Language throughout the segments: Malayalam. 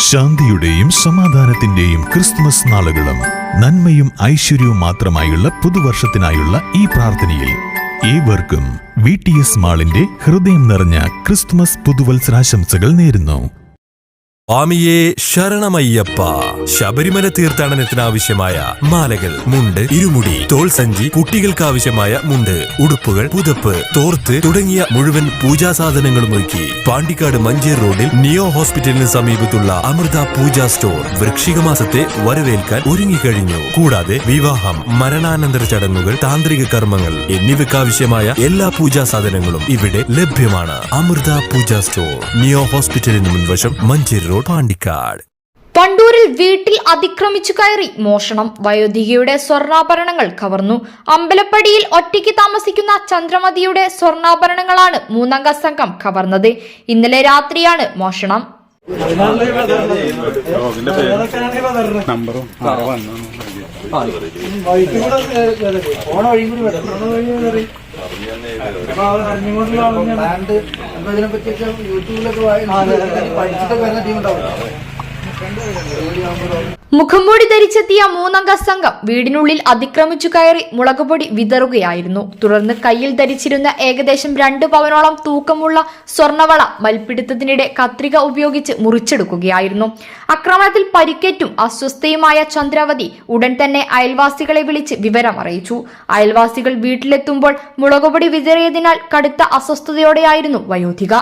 ശാന്തിയുടെയും സമാധാനത്തിന്റെയും ക്രിസ്തുമസ് നാളുകളും നന്മയും ഐശ്വര്യവും മാത്രമായുള്ള പുതുവർഷത്തിനായുള്ള ഈ പ്രാർത്ഥനയിൽ ഏവർക്കും VTS മാളിന്റെ ഹൃദയം നിറഞ്ഞ ക്രിസ്തുമസ് പുതുവത്സരാശംസകൾ നേരുന്നു. സ്വാമിയെ ശരണമയ്യപ്പ. ശബരിമല തീർത്ഥാടനത്തിനാവശ്യമായ മാലകൾ, മുണ്ട്, ഇരുമുടി, തോൾ സഞ്ചി, കുട്ടികൾക്കാവശ്യമായ മുണ്ട്, ഉടുപ്പുകൾ, പുതപ്പ്, തോർത്ത് തുടങ്ങിയ മുഴുവൻ പൂജാ സാധനങ്ങളും ഒരുക്കി പാണ്ടിക്കാട് മഞ്ചേർ റോഡിൽ നിയോ ഹോസ്പിറ്റലിന് സമീപത്തുള്ള അമൃത പൂജാ സ്റ്റോർ വൃശ്ചിക മാസത്തെ വരവേൽക്കാൻ ഒരുങ്ങിക്കഴിഞ്ഞു. കൂടാതെ വിവാഹം, മരണാനന്തര ചടങ്ങുകൾ, താന്ത്രിക കർമ്മങ്ങൾ എന്നിവയ്ക്കാവശ്യമായ എല്ലാ പൂജാ സാധനങ്ങളും ഇവിടെ ലഭ്യമാണ്. അമൃത പൂജാ സ്റ്റോർ, നിയോ ഹോസ്പിറ്റലിന് മുൻവശം, മഞ്ചേർ റോഡ്, പാണ്ടിക്കാട്. വണ്ടൂരിൽ വീട്ടിൽ അതിക്രമിച്ചു കയറി മോഷണം. വയോധികയുടെ സ്വർണ്ണാഭരണങ്ങൾ കവർന്നു. അമ്പലപ്പടിയിൽ ഒറ്റയ്ക്ക് താമസിക്കുന്ന ചന്ദ്രമതിയുടെ സ്വർണ്ണാഭരണങ്ങളാണ് മൂന്നംഗ സംഘം കവർന്നത്. ഇന്നലെ രാത്രിയാണ് മോഷണം. മുഖംമൂടി ധരിച്ചെത്തിയ മൂന്നംഗ സംഘം വീടിനുള്ളിൽ അതിക്രമിച്ചു കയറി മുളകുപൊടി വിതറുകയായിരുന്നു. തുടർന്ന് കയ്യിൽ ധരിച്ചിരുന്ന ഏകദേശം 2 പവനോളം തൂക്കമുള്ള സ്വർണവള മൽപ്പിടുത്തത്തിനിടെ കത്രിക ഉപയോഗിച്ച് മുറിച്ചെടുക്കുകയായിരുന്നു. ആക്രമണത്തിൽ പരിക്കേറ്റും അസ്വസ്ഥയുമായ ചന്ദ്രാവതി ഉടൻ തന്നെ അയൽവാസികളെ വിളിച്ച് വിവരം അറിയിച്ചു. അയൽവാസികൾ വീട്ടിലെത്തുമ്പോൾ മുളകുപൊടി വിതറിയതിനാൽ കടുത്ത അസ്വസ്ഥതയോടെയായിരുന്നു വയോധിക.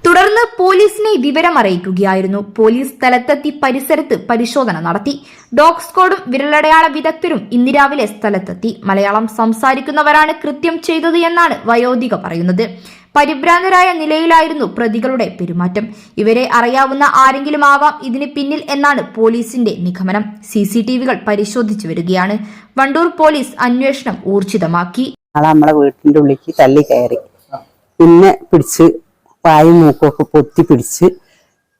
തുടർന്ന് പോലീസിനെ വിവരമറിയിക്കുകയായിരുന്നു. പോലീസ് സ്ഥലത്തെത്തി പരിസരത്ത് പരിശോധന നടത്തി. ഡോഗ് സ്ക്വാഡും വിരലടയാള വിദഗ്ധരും ഇന്ന് രാവിലെ സ്ഥലത്തെത്തി. മലയാളം സംസാരിക്കുന്നവരാണ് കൃത്യം ചെയ്തത് എന്നാണ് വയോധിക പറയുന്നത്. പരിഭ്രാന്തരായ നിലയിലായിരുന്നു പ്രതികളുടെ പെരുമാറ്റം. ഇവരെ അറിയാവുന്ന ആരെങ്കിലും ആവാം ഇതിന് പിന്നിൽ എന്നാണ് പോലീസിന്റെ നിഗമനം. CCTVകൾ പരിശോധിച്ചു വരികയാണ്. വണ്ടൂർ പോലീസ് അന്വേഷണം ഊർജിതമാക്കി. നമ്മളെ വീട്ടിന്റെ ഉള്ളിലേക്ക് തള്ളി കയറി, പിന്നെ പിടിച്ച് വായും മൂക്കൊക്കെ പൊത്തി പിടിച്ച്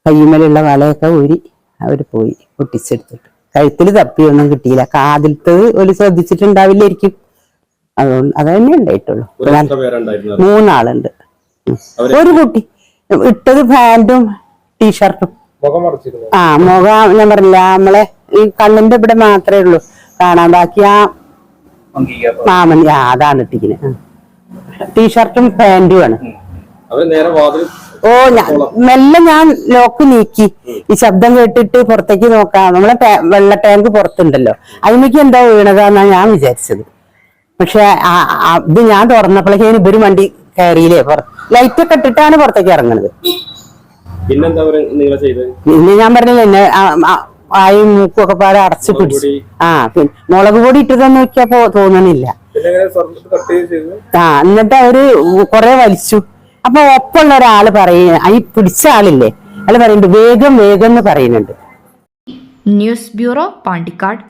കയ്യുമേലുള്ള വളയൊക്കെ ഊരി അവര് പോയി പൊട്ടിച്ചെടുത്തിട്ട്. കഴുത്തിൽ തപ്പിയൊന്നും കിട്ടിയില്ല. കാതിലത്തത് ഒരു ശ്രദ്ധിച്ചിട്ടുണ്ടാവില്ലായിരിക്കും. അതുകൊണ്ട് അത് തന്നെ ഉണ്ടായിട്ടുള്ളൂ. 3 ആളുണ്ട്. ഒരു കുട്ടി ഇട്ടത് പാന്റും ടീഷർട്ടും. മുഖം ഞാൻ പറഞ്ഞില്ല, നമ്മളെ ഈ കണ്ണിന്റെ ഇവിടെ മാത്രമേ ഉള്ളൂ കാണാൻ. ബാക്കി അതാണ് ഇട്ടിക്കുന്നത്. ടീഷർട്ടും പാന്റുമാണ്. മെല്ലെ ഞാൻ ലോക്ക് നീക്കി. ഈ ശബ്ദം കേട്ടിട്ട് പുറത്തേക്ക് നോക്കാം. നമ്മളെ വെള്ള ടാങ്ക് പുറത്തുണ്ടല്ലോ, അതിലേക്ക് എന്താ വീണതാന്നാ ഞാൻ വിചാരിച്ചത്. പക്ഷെ ഇത് ഞാൻ തുറന്നപ്പോഴേക്കും ഇവര് വണ്ടി കയറിയില്ലേ, ലൈറ്റൊക്കെ ഇട്ടിട്ടാണ് പുറത്തേക്ക് ഇറങ്ങണത്. പിന്നെ ഞാൻ പറഞ്ഞില്ല, എന്നെ ആയും മൂക്കൊക്കെ പാടെ അടച്ചു പിടിച്ചു. പിന്നെ മുളക് പൊടി ഇട്ടതെന്ന് നോക്കിയപ്പോ തോന്നണില്ല. എന്നിട്ട് അവര് കൊറേ വലിച്ചു. അപ്പൊ ഒപ്പമുള്ള ഒരാള് പറയുന്ന, ഈ പിടിച്ച ആളില്ലേ, അയാൾ പറയുന്നുണ്ട് വേഗം വേഗം എന്ന് പറയുന്നുണ്ട്. News bureau, Pandikkad.